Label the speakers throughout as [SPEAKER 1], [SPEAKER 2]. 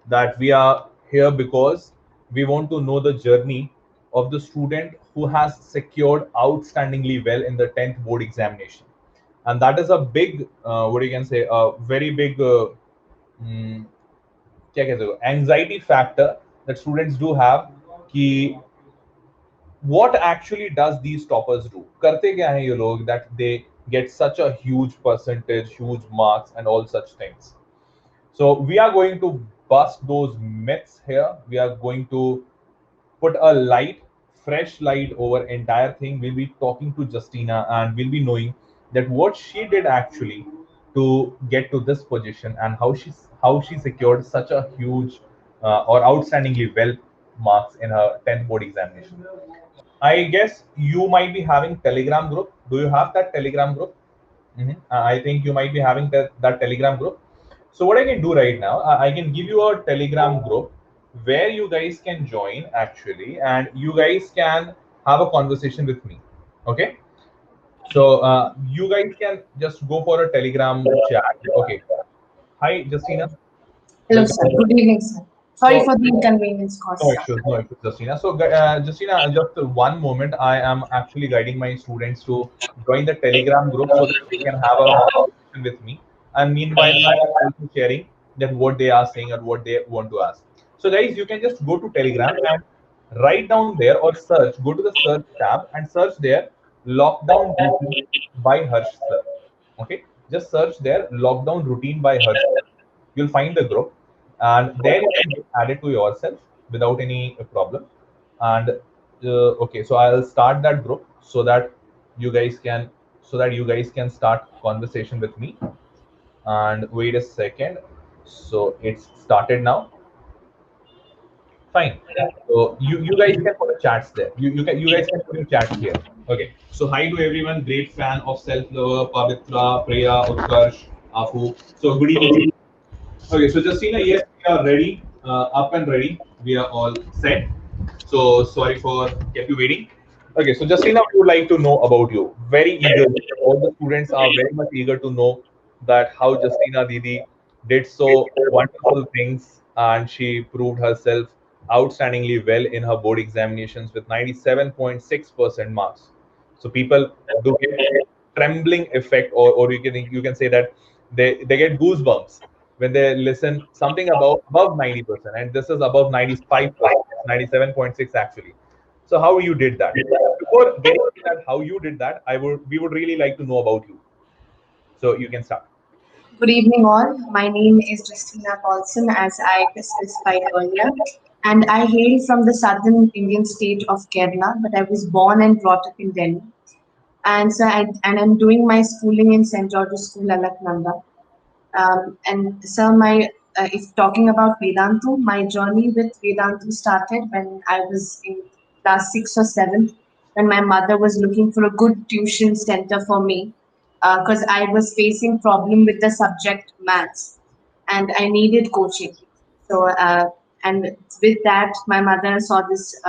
[SPEAKER 1] that we are here because we want to know the journey of the student who has secured outstandingly well in the 10th board examination. And that is a big, what you can say, a very big mm, क्या कहते हो, anxiety factor that students do have कि what actually does these toppers do? करते क्या हैं ये लोग that they get such a huge percentage, huge marks, and all such things. So we are going to bust those myths here. We are going to put a light, fresh light over entire thing. We'll be talking to Justina and we'll be knowing that what she did actually to get to this position and how she secured such a huge or outstandingly well marks in her 10th board examination. I guess you might be having Telegram group. Do you have that Telegram group? I think you might be having that Telegram group. So what I can do right now, I can give you a Telegram group where you guys can join actually, and you guys can have a conversation with me. Okay. So you guys can just go for a Telegram chat. Okay. Hi, Justina.
[SPEAKER 2] Hello,
[SPEAKER 1] Welcome.
[SPEAKER 2] sir. Good evening, sir. Sorry
[SPEAKER 1] So
[SPEAKER 2] for the inconvenience caused,
[SPEAKER 1] no
[SPEAKER 2] sir.
[SPEAKER 1] issues, no issues, Justina. So, Justina, just one moment. I am actually guiding my students to join the Telegram group so that they can have a conversation with me. And meanwhile, I am also sharing that what they are saying and what they want to ask. So, guys, you can just go to Telegram and write down there or search. Go to the search tab and search there lockdown routine by Harsh Sir. Okay, just search there lockdown routine by Harsh. You'll find the group, and there you can get added to yourself without any problem. And okay, so I'll start that group you guys can you guys can start conversation with me. And wait a second, so it's started now. Fine. So you guys can put a chats there. You guys can put your chats here. Okay. So hi to everyone. Great fan of self lover Pavitra, Priya, Utkarsh, Afu. So good evening. Okay, so Justina, yes, we are ready, up and ready. We are all set. So sorry for kept you waiting. Okay, so Justina, we would like to know about you. Very eager. All the students are very much eager to know that how Justina Didi did so wonderful things and she proved herself outstandingly well in her board examinations with 97.6% marks. So people do get trembling effect, or you can say that they get goosebumps when they listen something above 90%, and this is above 95%, 97.6 actually. So how you did that? Before getting to that, how you did that, we would really like to know about you. So you can start.
[SPEAKER 2] Good evening, all. My name is Justeena Paulson, as I specified earlier, and I hail from the southern Indian state of Kerala, but I was born and brought up in Delhi. I'm doing my schooling in St. George's School, Alaknanda. And sir, if talking about Vedantu, my journey with Vedantu started when I was in class 6 or 7, when my mother was looking for a good tuition center for me, because I was facing problem with the subject maths, and I needed coaching. So, and with that, my mother saw this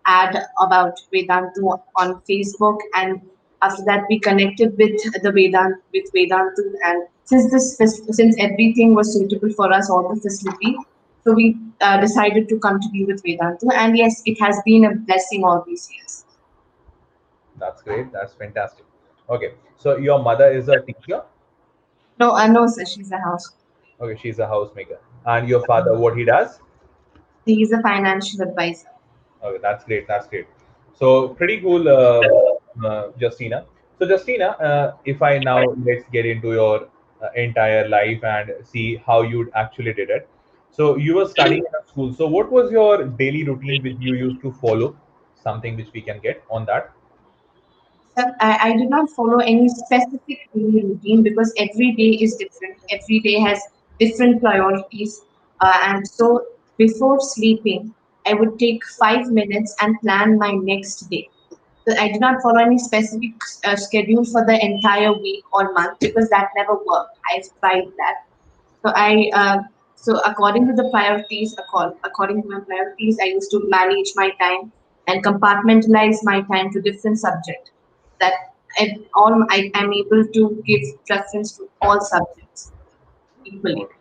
[SPEAKER 2] ad about Vedantu on Facebook, and after that, we connected with Vedantu, and since everything was suitable for us, all the facility, so we decided to come to be with Vedantu, and yes, it has been a blessing all these years.
[SPEAKER 1] That's great. That's fantastic. Okay, so your mother is a teacher.
[SPEAKER 2] No, no, sir, she's a house.
[SPEAKER 1] Okay, she's a housemaker. And your father, what he does?
[SPEAKER 2] He is a financial advisor.
[SPEAKER 1] Okay, that's great. That's great. So pretty cool, Justina. So Justina, if I now let's get into your entire life and see how you actually did it. So you were studying in a school. So what was your daily routine which you used to follow? Something which we can get on that.
[SPEAKER 2] Sir, I do not follow any specific daily routine because every day is different. Every day has different priorities. And so before sleeping, I would take 5 minutes and plan my next day. So I do not follow any specific schedule for the entire week or month because that never worked. I've tried that. So so according to the priorities, according to my priorities, I used to manage my time and compartmentalize my time to different subjects. That I am able to give preference to all subjects equally.
[SPEAKER 1] Okay,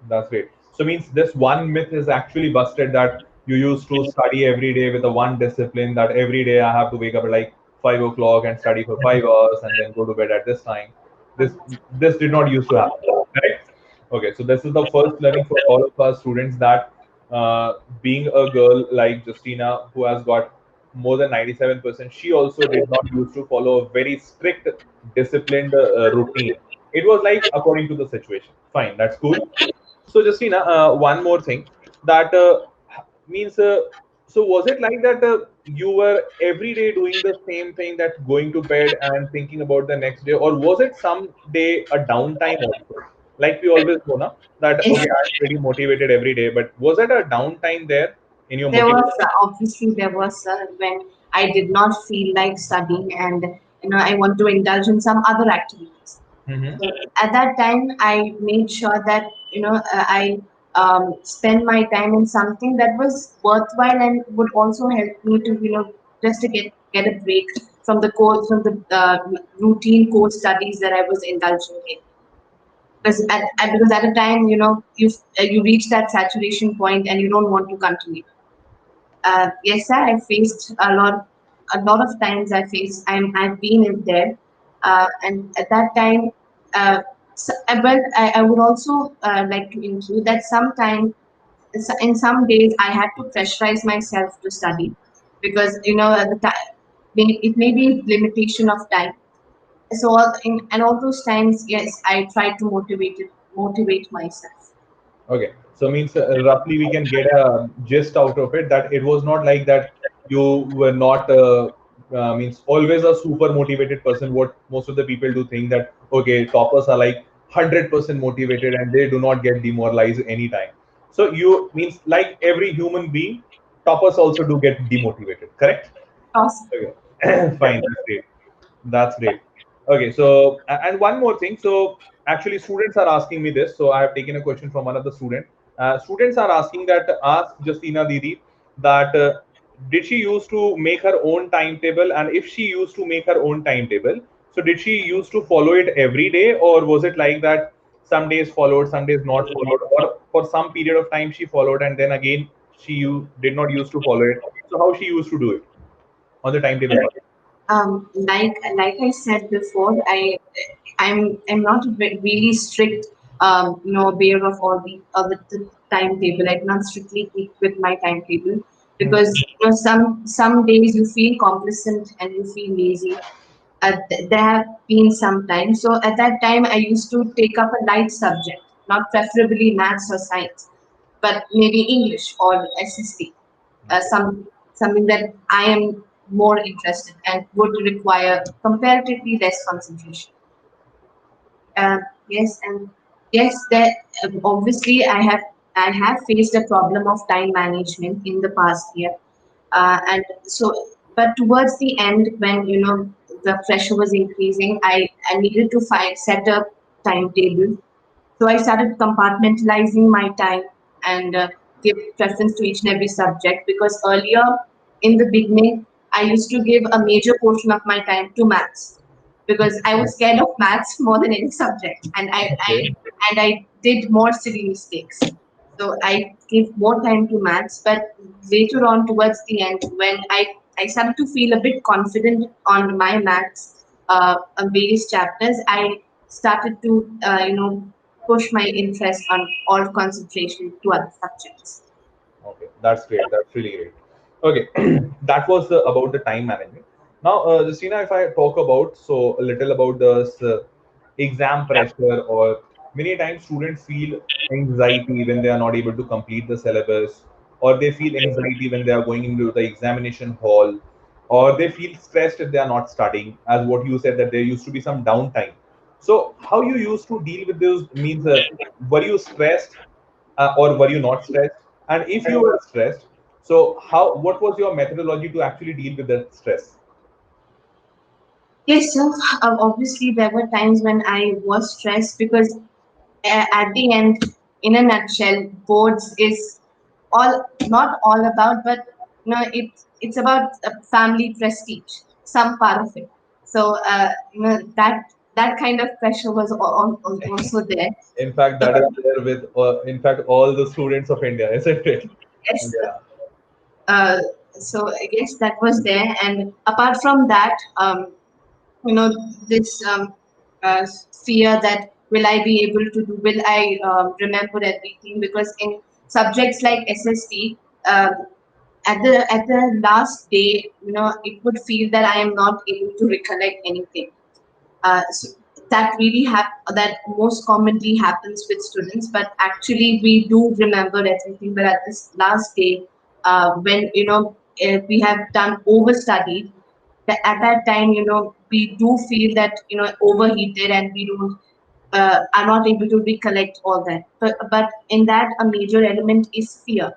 [SPEAKER 1] that's great. So means this one myth is actually busted, that you used to study every day with a one discipline, that every day I have to wake up at like 5 o'clock and study for 5 hours and then go to bed at this time. This this did not used to happen, correct? Okay, so this is the first learning for all of our students, that being a girl like Justina, who has got more than 97%, she also did not used to follow a very strict, disciplined routine. It was like according to the situation. Fine, that's cool. So, Justina, one more thing, that means. So, was it like that you were every day doing the same thing, that going to bed and thinking about the next day, or was it some day a downtime also? Like we always know, na, that
[SPEAKER 2] Yes,
[SPEAKER 1] okay, I'm pretty motivated every day, but was it a downtime there in your
[SPEAKER 2] there was
[SPEAKER 1] motivation?
[SPEAKER 2] obviously there was when I did not feel like studying, and I want to indulge in some other activities.
[SPEAKER 1] Mm-hmm.
[SPEAKER 2] So at that time, I made sure that I spend my time in something that was worthwhile and would also help me to just to get a break from the course from the routine course studies that I was indulging in. Because at a time you reach that saturation point and you don't want to continue. Yes, sir. I faced a lot of times. I've been in there, and at that time, I would also like to include that sometime, in some days, I had to pressurize myself to study because at the time it may be limitation of time. So and all those times, yes, I tried to motivate myself.
[SPEAKER 1] Okay, so means roughly we can get a gist out of it, that it was not like that you were not means always a super motivated person. What most of the people do think, that okay, toppers are like 100% motivated and they do not get demoralized anytime. So you means like every human being, toppers also do get demotivated, correct?
[SPEAKER 2] Awesome.
[SPEAKER 1] Okay. Fine, that's great. That's great. Okay, so and one more thing. So actually, students are asking me this. So I have taken a question from one of the student. Students are asking that, ask Justina Didi that did she used to make her own timetable, and if she used to make her own timetable, so did she used to follow it every day, or was it like that some days followed, some days not followed, or for some period of time she followed and then again did not used to follow it? So how she used to do it on the timetable part?
[SPEAKER 2] Like I said before, I'm not a really strict bearer of all the timetable. I do not strictly keep with my timetable because some days you feel complacent and you feel lazy. There have been some times. So at that time, I used to take up a light subject, not preferably maths or science, but maybe English or SST,
[SPEAKER 1] Okay.
[SPEAKER 2] something that I am more interested and would require comparatively less concentration. Uh, yes, and yes, that obviously I have faced a problem of time management in the past year, and so but towards the end when the pressure was increasing, I needed to set a timetable. So I started compartmentalizing my time and give preference to each and every subject because earlier in the beginning, I used to give a major portion of my time to maths because I was scared of maths more than any subject, and
[SPEAKER 1] Okay.
[SPEAKER 2] I did more silly mistakes. So I give more time to maths, but later on towards the end, when I started to feel a bit confident on my maths on various chapters, I started to push my interest on all concentration to other subjects.
[SPEAKER 1] Okay, that's great. That's really great. Okay, that was about the time management. Now, Justina, if I talk about so a little about this exam pressure, or many times students feel anxiety when they are not able to complete the syllabus, or they feel anxiety when they are going into the examination hall, or they feel stressed if they are not studying. As what you said, that there used to be some downtime. So, how you used to deal with those means? Were you stressed, or were you not stressed? And if you were stressed, so how? What was your methodology to actually deal with that stress?
[SPEAKER 2] Yes, so obviously there were times when I was stressed because at the end, in a nutshell, boards is all not all about, but it's about family prestige, some part of it. So that that kind of pressure was also there.
[SPEAKER 1] In fact, that is there with, in fact, all the students of India, isn't it?
[SPEAKER 2] Yes.
[SPEAKER 1] Yeah.
[SPEAKER 2] Uh, so I guess that was there, and apart from that, this uh, fear that will I be able to do, will I remember everything? Because in subjects like SST, at the last day, it would feel that I am not able to recollect anything. So that really that most commonly happens with students, but actually we do remember everything. But at this last day, when we have done overstudied, at that time, we do feel that overheated, and we don't are not able to recollect all that. But in that, a major element is fear.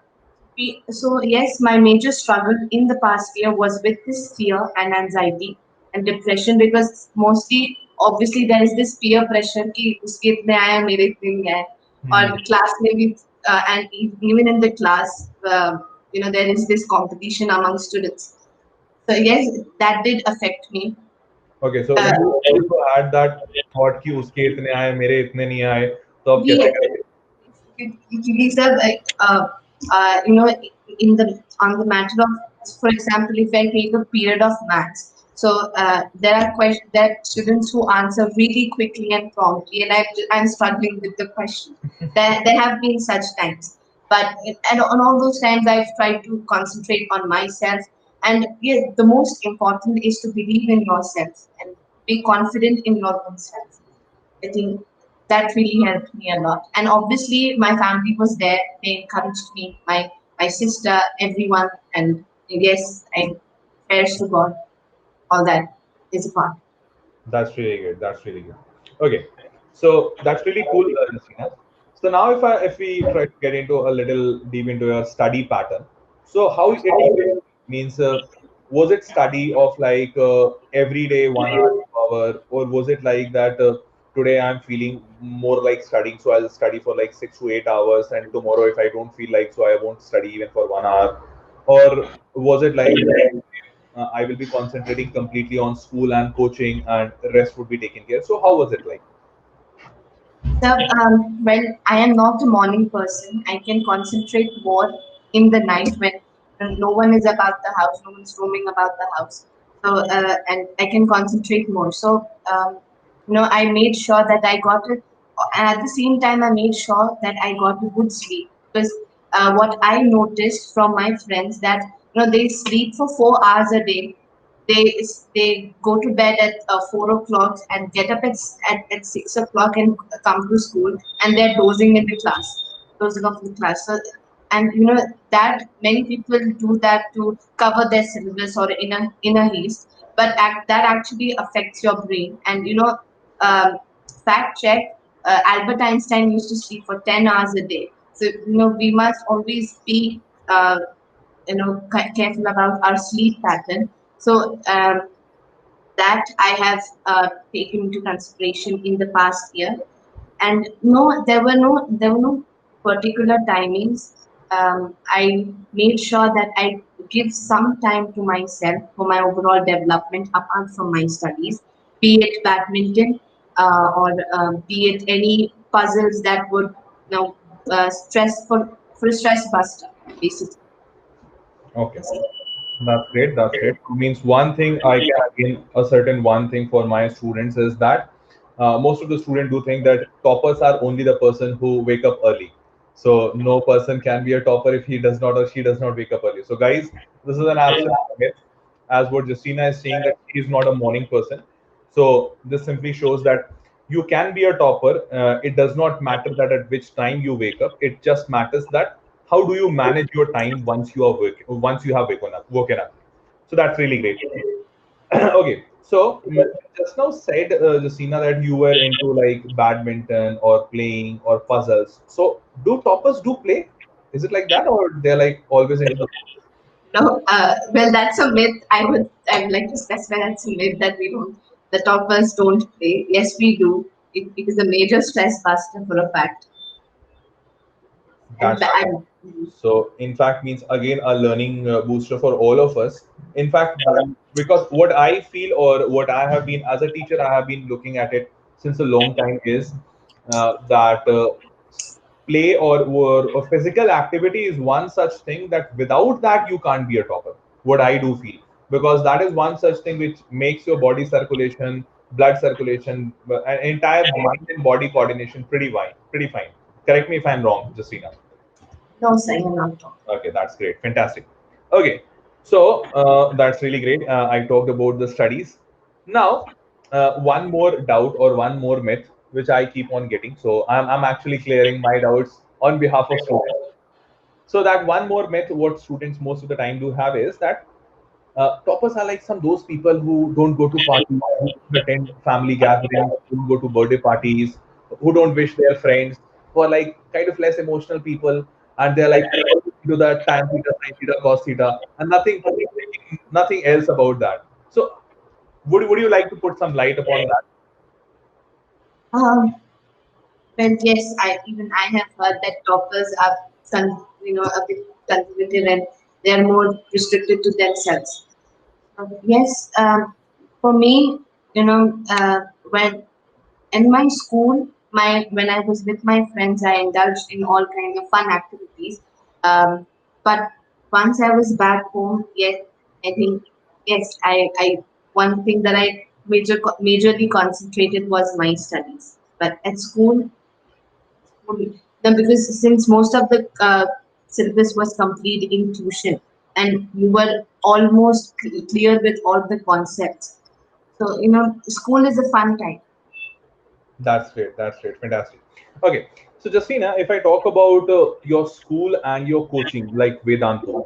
[SPEAKER 2] So yes, my major struggle in the past year was with this fear and anxiety and depression, because mostly, obviously, there is this peer pressure कि उसके इतने आए मेरे इतने नहीं आए,
[SPEAKER 1] Hmm.
[SPEAKER 2] और class में भी and even in the class, there is this competition among students. So yes, that did affect me.
[SPEAKER 1] Okay, so
[SPEAKER 2] Uh,
[SPEAKER 1] you also had that thought कि उसके इतने आए मेरे इतने नहीं आए, तो अब कैसे
[SPEAKER 2] ये
[SPEAKER 1] करेंगे?
[SPEAKER 2] these are like in the on the matter of, for example, if I take a period of maths, so there are questions that students who answer really quickly and promptly, and I'm struggling with the question. There have been such times, but and on all those times I've tried to concentrate on myself, and yeah, the most important is to believe in yourself and be confident in your own self. I think that really helped me a lot. And obviously, my family was there. They encouraged me, my sister, everyone. And yes, I prayers to God, all that is a part.
[SPEAKER 1] That's really good. That's really good. Okay, so that's really cool, Justina. So now, if we try to get into a little deep into your study pattern, so how it means, was it study of like every day 1 hour, 2 hour, or was it like that today I'm feeling more like studying, so I'll study for like 6 to 8 hours, and tomorrow if I don't feel like, so I won't study even for 1 hour, or was it like I will be concentrating completely on school and coaching, and the rest would be taken care. So how was it like?
[SPEAKER 2] So, well, I am not a morning person. I can concentrate more in the night when no one is about the house, no one's roaming about the house. So, and I can concentrate more. So, I made sure that I got it, and at the same time, I made sure that I got a good sleep, because what I noticed from my friends that they sleep for 4 hours a day. They go to bed at 4 o'clock and get up at 6 o'clock and come to school, and they're dozing off the class. So, and that many people do that to cover their syllabus or in a haste, but that actually affects your brain. And um, fact check. Albert Einstein used to sleep for 10 hours a day. So we must always be careful about our sleep pattern. So that I have taken into consideration in the past year. And no, there were no particular timings. I made sure that I give some time to myself for my overall development apart from my studies, be it badminton, or be it any puzzles that would stress for a stress buster, basically.
[SPEAKER 1] Okay, that's great. That's great. Means one thing I can again a certain one thing for my students is that most of the students do think that toppers are only the person who wake up early. So no person can be a topper if he does not or she does not wake up early. So guys, this is an absolute myth. As what Justina is saying that she is not a morning person. So this simply shows that you can be a topper. It does not matter that at which time you wake up. It just matters that how do you manage your time once you are once you have woken up. So that's really great. Okay, so you just now said, Justina, that you were into like badminton or playing or puzzles. So do toppers do play? Is it like that, or they're like always into the?
[SPEAKER 2] No, well, that's a myth. I would like to specify that's a myth that we don't. The toppers don't play. Yes, we do. It is a major stress buster for a fact. And
[SPEAKER 1] That's
[SPEAKER 2] Mhm.
[SPEAKER 1] So in fact means again a learning booster for all of us. In fact, because what I feel or what I have been as a teacher, I have been looking at it since a long time is that play or physical activity is one such thing that without that you can't be a topper. What I do feel, because that is one such thing which makes your body circulation, blood circulation, and entire mind and body coordination pretty fine. Pretty fine. Correct me if I'm wrong, Justina.
[SPEAKER 2] No, sir, you're not wrong.
[SPEAKER 1] Okay, that's great. Fantastic. Okay, so that's really great. I talked about the studies. Now, one more doubt or one more myth which I keep on getting. So I'm actually clearing my doubts on behalf of students. So that one more myth, what students most of the time do have is that toppers are like some those people who don't go to parties, who don't attend family gatherings, who don't go to birthday parties, who don't wish their friends, who are like kind of less emotional people, and they're like do the tan theta, sin theta, cos theta, and nothing else about that. So would you like to put some light upon that?
[SPEAKER 2] Um, well, yes, I have heard that toppers are a bit conservative and they are more restricted to themselves. Yes, for me, when in my school, my when I was with my friends, I indulged in all kinds of fun activities. Um, but once I was back home, yes, I think yes, I one thing that I majorly concentrated was my studies. But at school, then because since most of the syllabus was complete in tuition, and you were almost clear with all the concepts, so school is a fun time.
[SPEAKER 1] That's great. That's great. Fantastic. Okay. So, Justina, if I talk about your school and your coaching, like Vedantu,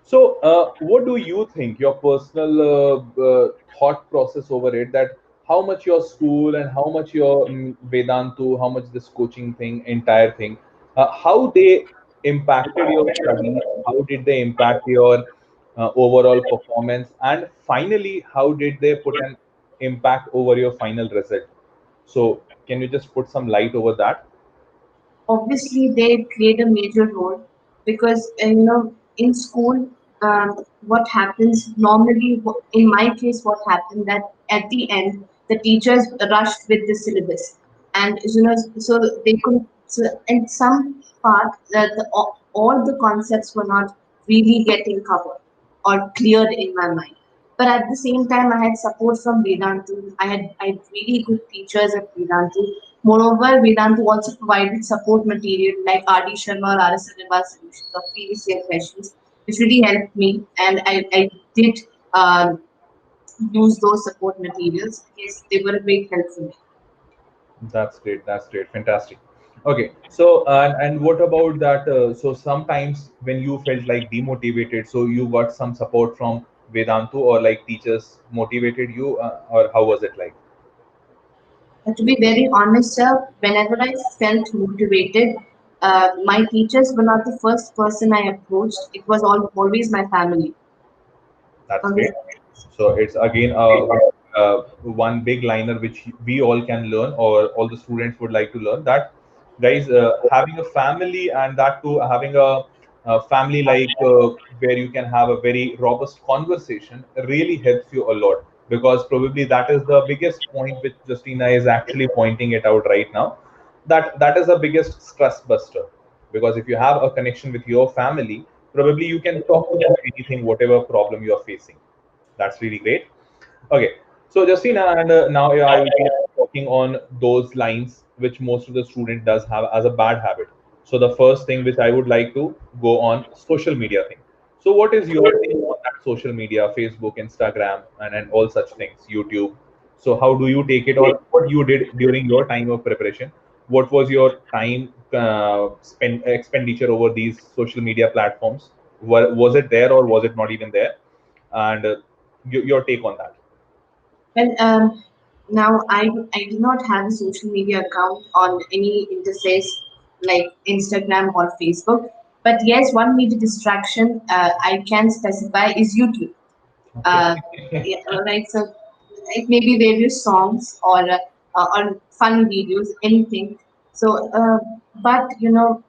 [SPEAKER 1] so what do you think, your personal thought process over it, that how much your school and how much your Vedantu, how much this coaching thing, entire thing, how they impacted your studies, how did they impact your overall performance, and finally, how did they put an impact over your final result? So can you just put some light over that?
[SPEAKER 2] Obviously they played a major role because in school, what happens normally, in my case what happened that at the end the teachers rushed with the syllabus, and so they could, so in some part that all the concepts were not really getting covered or cleared in my mind. But at the same time, I had support from Vedantu. I had really good teachers at Vedantu. Moreover, Vedantu also provided support material like R.D. Sharma or R.S. Agarwal solutions or previous year questions, which really helped me. And I did uh, use those support materials. Yes, they were a great help for me.
[SPEAKER 1] That's great. That's great. Fantastic. Okay. So and what about that? So sometimes when you felt like demotivated, so you got some support from Vedantu or like teachers motivated you, or how was it like?
[SPEAKER 2] And to be very honest, sir, whenever I felt motivated, my teachers were not the first person I approached. It was always my family.
[SPEAKER 1] That's
[SPEAKER 2] Always.
[SPEAKER 1] great. So it's again one big liner which we all can learn, or all the students would like to learn, that guys, having a family, and that too having a family like where you can have a very robust conversation really helps you a lot, because probably that is the biggest point which Justina is actually pointing it out right now, that that is the biggest stress buster, because if you have a connection with your family, probably you can talk to them anything, whatever problem you are facing. That's really great. Okay, so Justina, and now I will be talking on those lines which most of the student does have as a bad habit. So the first thing which I would like to go on, social media thing. So what is your take on that social media, Facebook, Instagram, and all such things, YouTube? So how do you take it, or what you did during your time of preparation? What was your time spend expenditure over these social media platforms? Was it there or was it not even there? And your take on that.
[SPEAKER 2] Well, now I do not have a social media account on any interface like Instagram or Facebook. But yes, one major distraction I can specify is YouTube.
[SPEAKER 1] Okay.
[SPEAKER 2] Uh, yeah, right. So it may be various songs or fun videos, anything. So, but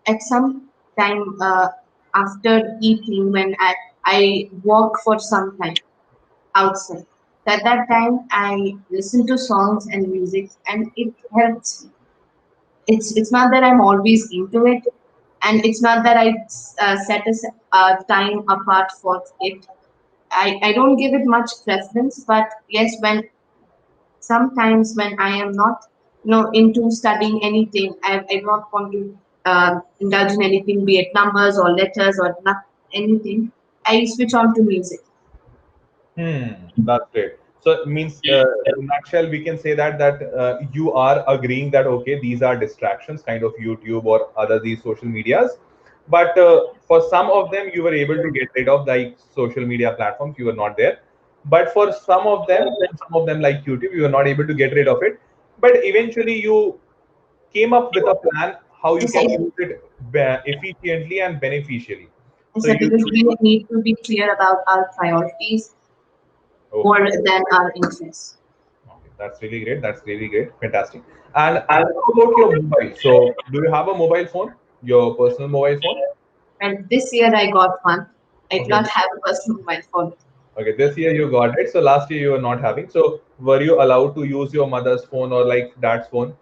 [SPEAKER 2] at some time. after eating when I walk for some time outside. So at that time, I listen to songs and music, and it helps. It's not that I'm always into it, and it's not that I set time apart for it. I don't give it much preference, but yes, when sometimes when I am not into studying anything, I don't want to indulge in anything, be it numbers or letters or not anything. I switch on to music.
[SPEAKER 1] That's great. So it means, in nutshell, we can say that you are agreeing that okay, these are distractions, kind of YouTube or other these social medias, but for some of them you were able to get rid of, like social media platforms, you were not there. But for some of them like YouTube, you were not able to get rid of it. But eventually, you came up with a plan how you
[SPEAKER 2] Yes,
[SPEAKER 1] can use it efficiently and beneficially. So
[SPEAKER 2] sir,
[SPEAKER 1] you
[SPEAKER 2] because we need to be clear about our priorities
[SPEAKER 1] okay.
[SPEAKER 2] more than our interests.
[SPEAKER 1] Okay, that's really great. That's really great. Fantastic. And how about your mobile? So, do you have a mobile phone? Your personal mobile phone?
[SPEAKER 2] And this year I got one. I do
[SPEAKER 1] Okay.
[SPEAKER 2] not have a personal mobile phone.
[SPEAKER 1] Okay. This year you got it. So last year you were not having. So were you allowed to use your mother's phone or like dad's phone?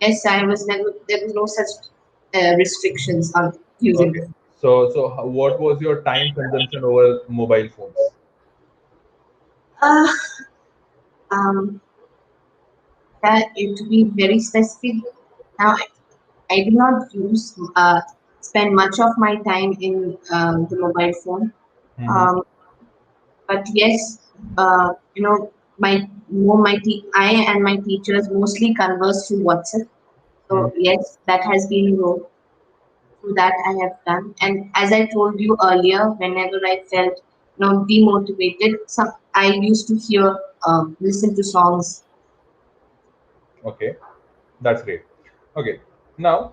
[SPEAKER 2] Yes, I was never. There was no such restrictions on using
[SPEAKER 1] Okay.
[SPEAKER 2] them.
[SPEAKER 1] What was your time consumption over mobile phones?
[SPEAKER 2] Uh, um, that it to be very specific. Now, I do not spend much of my time in the mobile phone.
[SPEAKER 1] Mm-hmm.
[SPEAKER 2] Um, but yes, I and my teachers mostly converse through WhatsApp. So yes, that has been a role through that I have done. And as I told you earlier, whenever I felt demotivated, I used to listen to songs.
[SPEAKER 1] Okay. That's great. Okay. Now,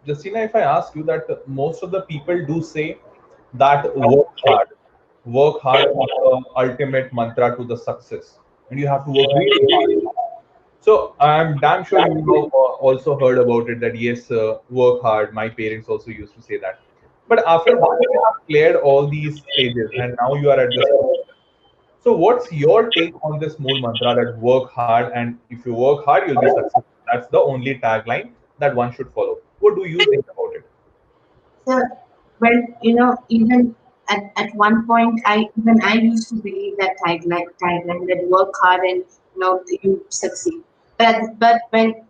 [SPEAKER 1] Justina, if I ask you that most of the people do say that work hard is the ultimate mantra to the success, and you have to work really hard. So I'm damn sure you have also heard about it that yes, work hard. My parents also used to say that. But after once you have cleared all these stages and now you are at this position, so, what's your take on this Mool mantra that work hard and if you work hard, you'll be successful? That's the only tagline that one should follow. What do you think about it?
[SPEAKER 2] So, well, even at one point, I used to believe that tagline that work hard and you succeed. But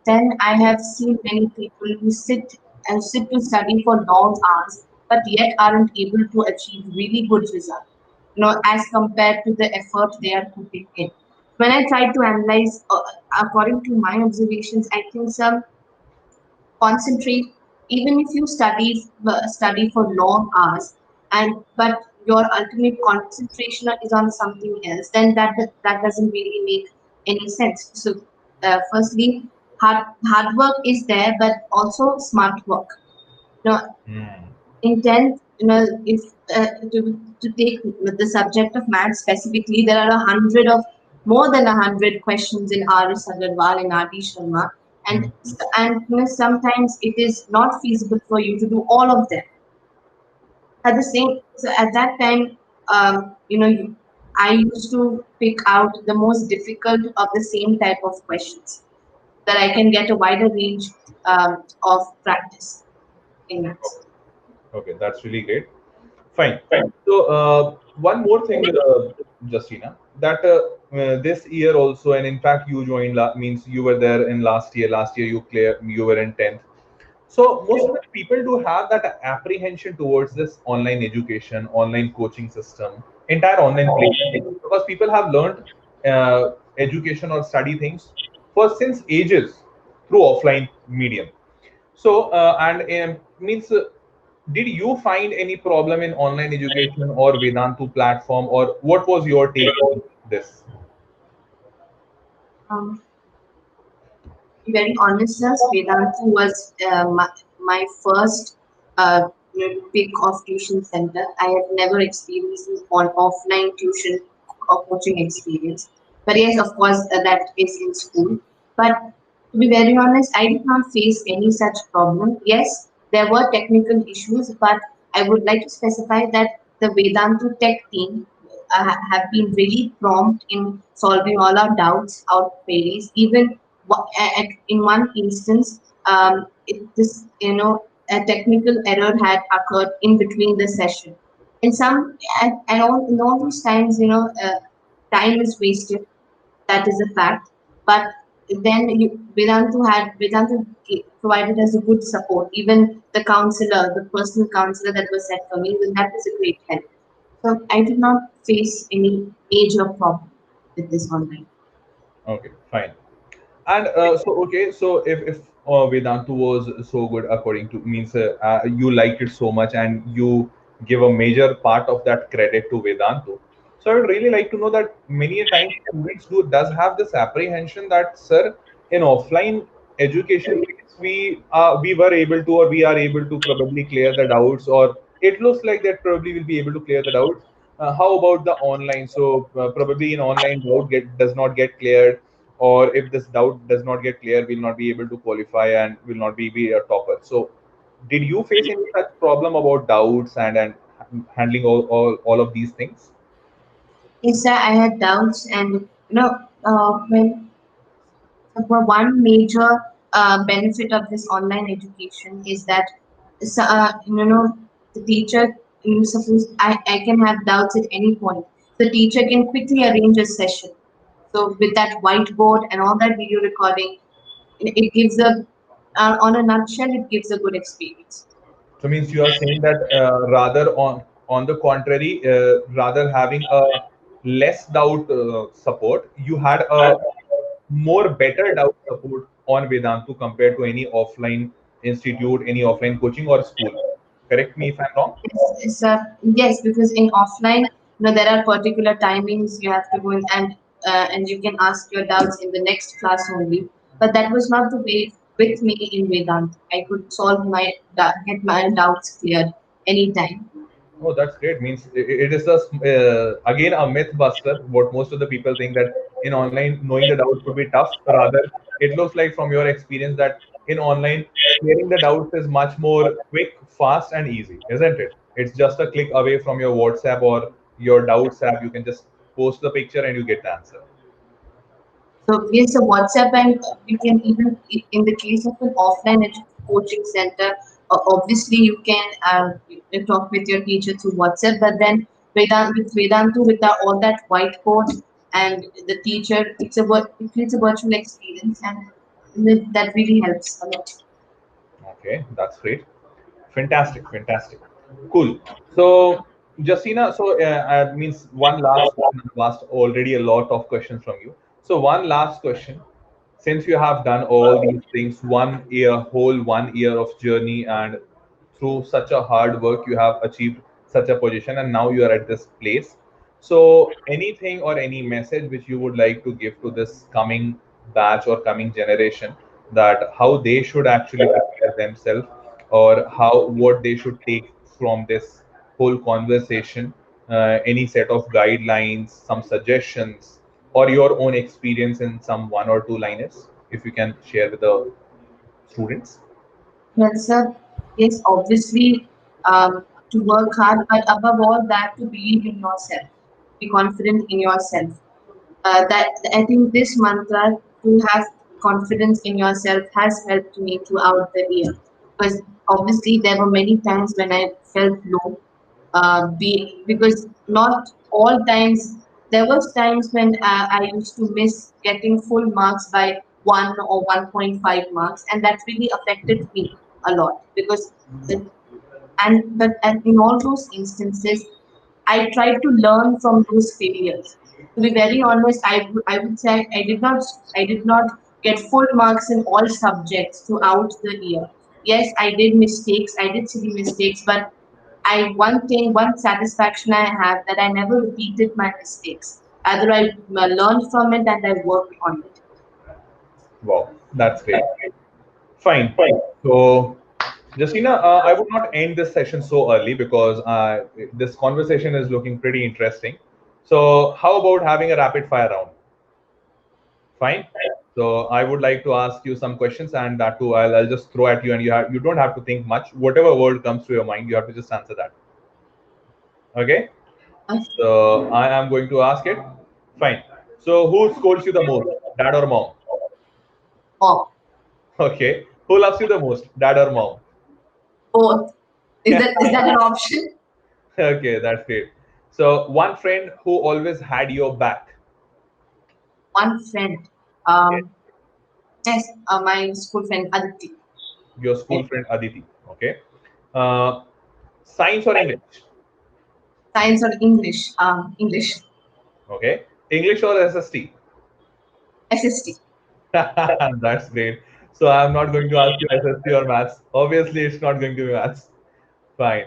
[SPEAKER 2] then I have seen many people who sit to study for long hours, but yet aren't able to achieve really good results. As compared to the effort they are putting in. When I try to analyze, according to my observations, I think some concentrate even if you study for long hours and but your ultimate concentration is on something else, then that doesn't really make any sense. So firstly, hard work is there, but also smart work. Now,
[SPEAKER 1] Hmm.
[SPEAKER 2] intent, if to take the subject of math specifically, there are more than 100 questions in R.S. Agarwal and R.D. Sharma, and
[SPEAKER 1] Hmm.
[SPEAKER 2] sometimes it is not feasible for you to do all of them so at that time, I used to pick out the most difficult of the same type of questions that I can get a wider range of practice in maths.
[SPEAKER 1] Okay, that's really great. Fine. So, one more thing, Justina, that this year also, and in fact, you joined, means you were there in last year. Last year, you were in 10th. So most of the people do have that apprehension towards this online education, online coaching system, entire online platform, because people have learned education or study things for since ages through offline medium. So and means, did you find any problem in online education or Vedantu platform, or what was your take on this?
[SPEAKER 2] Um, to be very honest, sir, Vedantu was my first pick of tuition center. I had never experienced on offline tuition or coaching experience. But yes, of course, that is in school. But to be very honest, I did not face any such problem. Yes, there were technical issues, but I would like to specify that the Vedantu tech team have been really prompt in solving all our doubts, our queries. Even in one instance, this a technical error had occurred in between the session. In some and all in all those times, time is wasted. That is a fact. But then Vedantu provided us a good support. Even the counselor, the personal counselor that was set for me, even that was a great help. So I did not face any major problem with this online.
[SPEAKER 1] Okay, fine. And okay, so if Vedantu was so good according to means you liked it so much and you give a major part of that credit to Vedantu. So I would really like to know that many a times students does have this apprehension that sir, in offline education we were able to, or we are able to probably clear the doubts, or it looks like that probably will be able to clear the doubts. How about the online? So probably in online doubt does not get cleared, or if this doubt does not get clear, we'll not be able to qualify and will not be a topper. So did you face any such problem about doubts and handling all of these things?
[SPEAKER 2] Yes, sir, I had doubts, and when for one major benefit of this online education is that the teacher, suppose I can have doubts at any point. The teacher can quickly arrange a session. So with that whiteboard and all that video recording, it gives on a nutshell, it gives a good experience.
[SPEAKER 1] So means you are saying that rather on the contrary, rather having a less doubt support, you had a more better doubt support on Vedantu compared to any offline institute, any offline coaching or school. Correct me if I'm wrong.
[SPEAKER 2] Yes, because in offline, there are particular timings you have to go in, and you can ask your doubts in the next class only. But that was not the way with me in Vedant. I could get my doubts cleared anytime.
[SPEAKER 1] Oh, that's great. Means it is a again a myth buster. What most of the people think that in online knowing the doubts would be tough. Rather, it looks like from your experience that in online clearing the doubts is much more quick, fast, and easy, isn't it? It's just a click away from your WhatsApp or your doubts app. You can just post the picture and you get the answer.
[SPEAKER 2] So yes, a WhatsApp, and you can even in the case of an offline coaching center, obviously you can talk with your teacher through WhatsApp. But then with Vedantu, without all that whiteboard and the teacher, it creates a virtual experience, and that really helps a lot.
[SPEAKER 1] Okay, that's great. Fantastic, fantastic. Cool. So, Justina, so means one last question. I've asked already a lot of questions from you. So, one last question. Since you have done all these things, whole 1 year of journey, and through such a hard work, you have achieved such a position, and now you are at this place. So, anything or any message which you would like to give to this coming batch or coming generation, that how they should actually prepare themselves, or how what they should take from this whole conversation, any set of guidelines, some suggestions, or your own experience in some one or two liners, if you can share with the students.
[SPEAKER 2] Well, sir, yes, obviously, to work hard, but above all that, to believe in yourself, be confident in yourself. That I think this mantra to have confidence in yourself has helped me throughout the year. Because obviously there were many times when I felt low, because not all times. There was times when I used to miss getting full marks by 1 or 1.5 marks, and that really affected me a lot because and in all those instances, I tried to learn from those failures. To be very honest, I would say I did not get full marks in all subjects throughout the year. Yes, I did mistakes, I did silly mistakes, but one satisfaction I have that I never repeated my mistakes. Either I learned from it and I worked on it.
[SPEAKER 1] Wow, that's great. Fine. So, Justina, I would not end this session so early because this conversation is looking pretty interesting. So, how about having a rapid fire round? Fine. So I would like to ask you some questions, and that too I'll just throw at you, and you don't have to think much. Whatever word comes to your mind, you have to just answer that. Okay.
[SPEAKER 2] Okay.
[SPEAKER 1] So I am going to ask it. Fine. So who scolds you the most, dad or mom?
[SPEAKER 2] Mom.
[SPEAKER 1] Okay. Who loves you the most, dad or mom?
[SPEAKER 2] Both. Is that an option?
[SPEAKER 1] Okay, that's great. So one friend who always had your back.
[SPEAKER 2] One friend.
[SPEAKER 1] Yes.
[SPEAKER 2] Um, yes, my school friend Aditi.
[SPEAKER 1] Your school friend Aditi. Okay. Uh, Science or English?
[SPEAKER 2] Science or English? English.
[SPEAKER 1] Okay. English or SST?
[SPEAKER 2] SST.
[SPEAKER 1] That's great. So I'm not going to ask you SST or maths. Obviously, it's not going to be maths. Fine.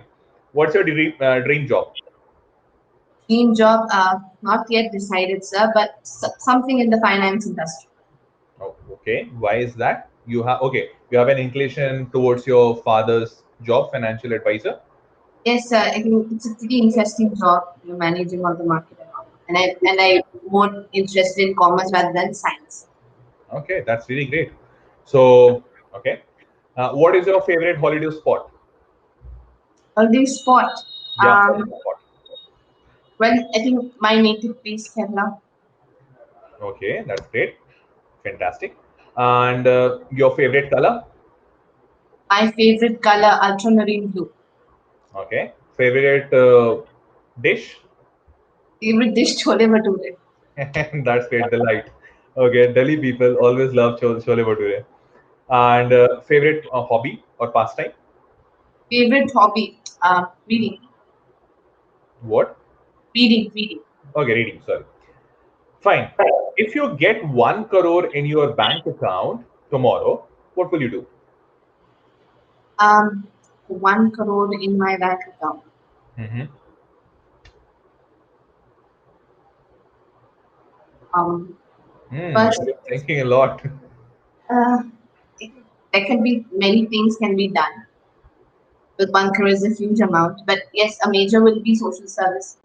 [SPEAKER 1] What's your dream job?
[SPEAKER 2] Dream job. Not yet decided, sir, but something in the finance industry.
[SPEAKER 1] Oh, okay. Why is that? You have okay. You have an inclination towards your father's job, financial advisor.
[SPEAKER 2] Yes, sir. I think it's a pretty interesting job, managing all the market and all. And I more interested in commerce rather than science.
[SPEAKER 1] Okay, that's really great. So, okay. What is your favorite holiday spot?
[SPEAKER 2] Although sport.
[SPEAKER 1] Yeah, holiday
[SPEAKER 2] Um,
[SPEAKER 1] spot.
[SPEAKER 2] well, I think my native place, Kerala.
[SPEAKER 1] Okay, that's great. Fantastic. And your favorite color?
[SPEAKER 2] My favorite color, ultramarine blue.
[SPEAKER 1] Okay. Favorite dish?
[SPEAKER 2] Favorite dish, chole bhature.
[SPEAKER 1] That's great. Delight. Okay, Delhi people always love chole bhature. And favorite hobby or pastime?
[SPEAKER 2] Favorite hobby, reading.
[SPEAKER 1] What?
[SPEAKER 2] Reading.
[SPEAKER 1] Okay, reading. Sorry. Fine. If you get 1 crore in your bank account tomorrow, what will you do?
[SPEAKER 2] 1 crore in my bank account.
[SPEAKER 1] Mm-hmm.
[SPEAKER 2] Um,
[SPEAKER 1] Hmm.
[SPEAKER 2] First,
[SPEAKER 1] You're thinking a lot.
[SPEAKER 2] uh, there can be many things can be done with 1 crore is a huge amount. But yes, a major will be social service,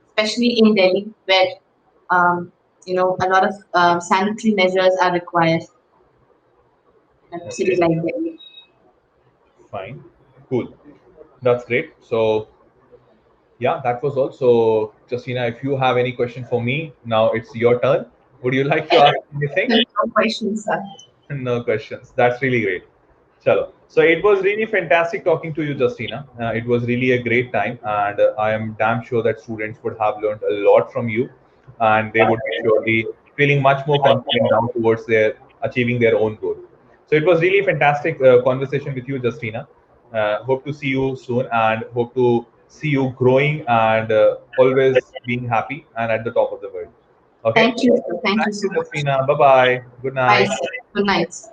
[SPEAKER 2] especially in Delhi, where um, a lot of sanitary measures are required in a city
[SPEAKER 1] Okay.
[SPEAKER 2] like Delhi.
[SPEAKER 1] Fine. Cool. That's great. So yeah, that was all. So Justina, if you have any question for me, now it's your turn. Would you like to ask anything?
[SPEAKER 2] No questions, sir.
[SPEAKER 1] No questions. That's really great. Chalo. So it was really fantastic talking to you, Justina. It was really a great time, and I am damn sure that students would have learned a lot from you, and they would be surely feeling much more confident down towards their achieving their own goal. So it was really fantastic conversation with you, Justina. Hope to see you soon, and hope to see you growing and always being happy and at the top of the world. Okay.
[SPEAKER 2] Thank you, sir. Thank you
[SPEAKER 1] Thank
[SPEAKER 2] so
[SPEAKER 1] you,
[SPEAKER 2] much.
[SPEAKER 1] Justina. Bye bye. Good
[SPEAKER 2] Bye,
[SPEAKER 1] night.
[SPEAKER 2] sir. Good night, sir.